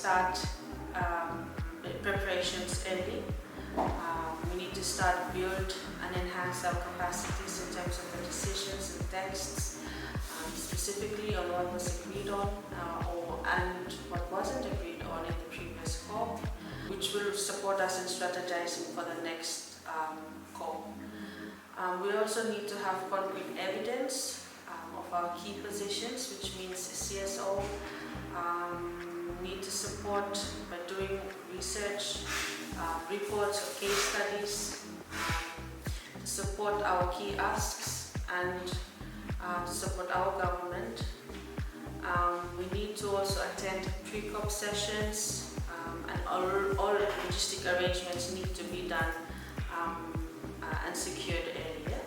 start preparations early. We need to start build and enhance our capacities in terms of the decisions and texts, specifically on what was agreed on and what wasn't agreed on in the previous COP, which will support us in strategizing for the next COP. We also need to have concrete evidence of our key positions, which means CSO need to support by doing research, reports or case studies, to support our key asks and to support our government. We need to also attend pre-COP sessions, and all logistic arrangements need to be done and secured earlier.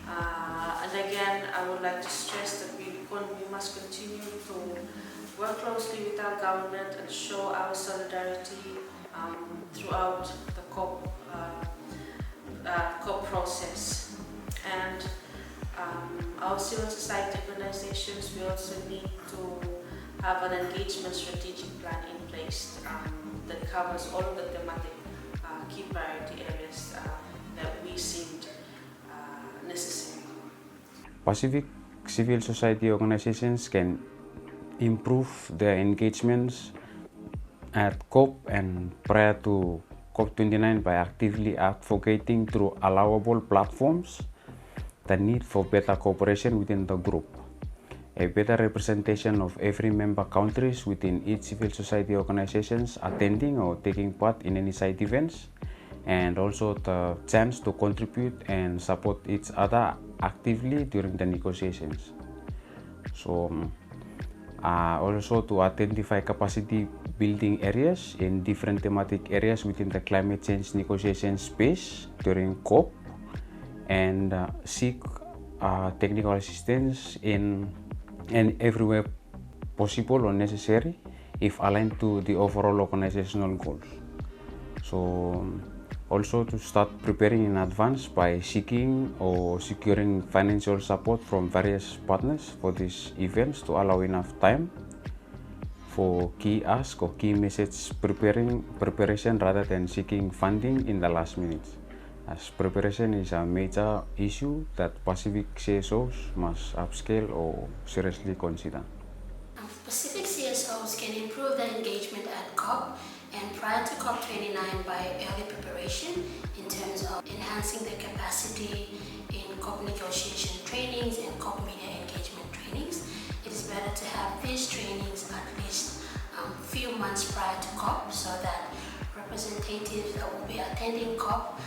And again, I would like to stress that we must continue to work closely with our government and show our solidarity throughout the COP process. And our civil society organizations, we also need to have an engagement strategic plan in place that covers all of the thematic key priority areas that we seemed necessary. Pacific civil society organizations can improve their engagements at COP and prior to COP29 by actively advocating through allowable platforms the need for better cooperation within the group, a better representation of every member countries within each civil society organizations attending or taking part in any side events, and also the chance to contribute and support each other actively during the negotiations. So also to identify capacity building areas in different thematic areas within the climate change negotiation space during COP, and seek technical assistance in and everywhere possible or necessary if aligned to the overall organizational goals. So also to start preparing in advance by seeking or securing financial support from various partners for these events to allow enough time for key ask or key message preparation rather than seeking funding in the last minute, as preparation is a major issue that Pacific CSOs must upscale or seriously consider. Pacific CSOs can improve their engagement at COP and prior to COP29 by early preparation in terms of enhancing their capacity in COP negotiation trainings and COP media engagement trainings. It is better to have these trainings at least a few months prior to COP so that representatives that will be attending COP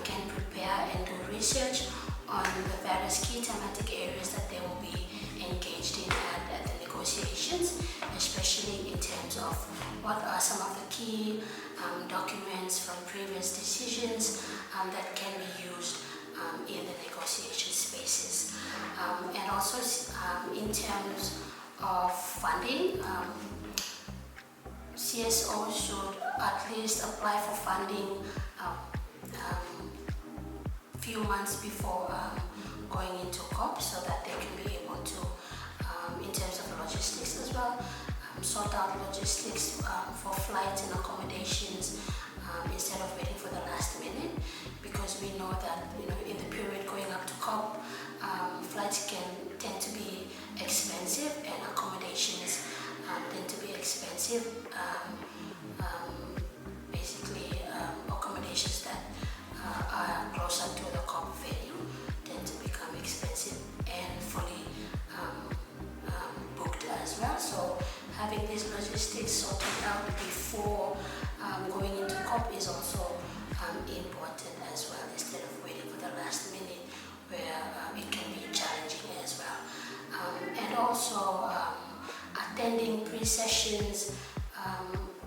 can prepare and do research on the various key thematic areas that they will be engaged in at the negotiations, especially in terms of what are some of the key documents from previous decisions that can be used in the negotiation spaces. And also in terms of funding, CSOs should at least apply for funding few months before going into COP so that they can be able to, in terms of logistics as well, sort out logistics for flights and accommodations instead of waiting for the last minute, because we know that in the period going up to COP, flights can tend to be expensive and accommodations tend to be expensive. Basically, accommodations that are closer to the COP venue tend to become expensive and fully booked as well. So having these logistics sorted out before going into COP is also important as well, instead of waiting for the last minute where it can be challenging as well. And also attending pre-sessions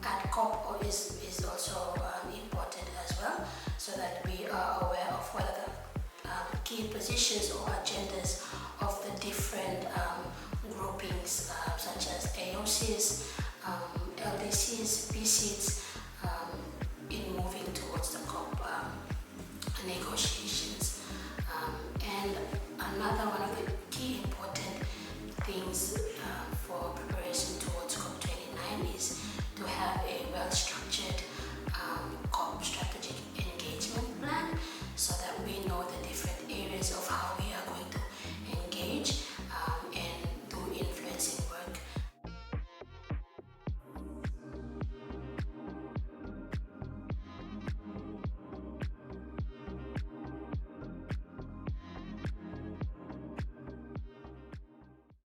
at COP is also important as well, so that we are aware of what are the key positions or agendas of the different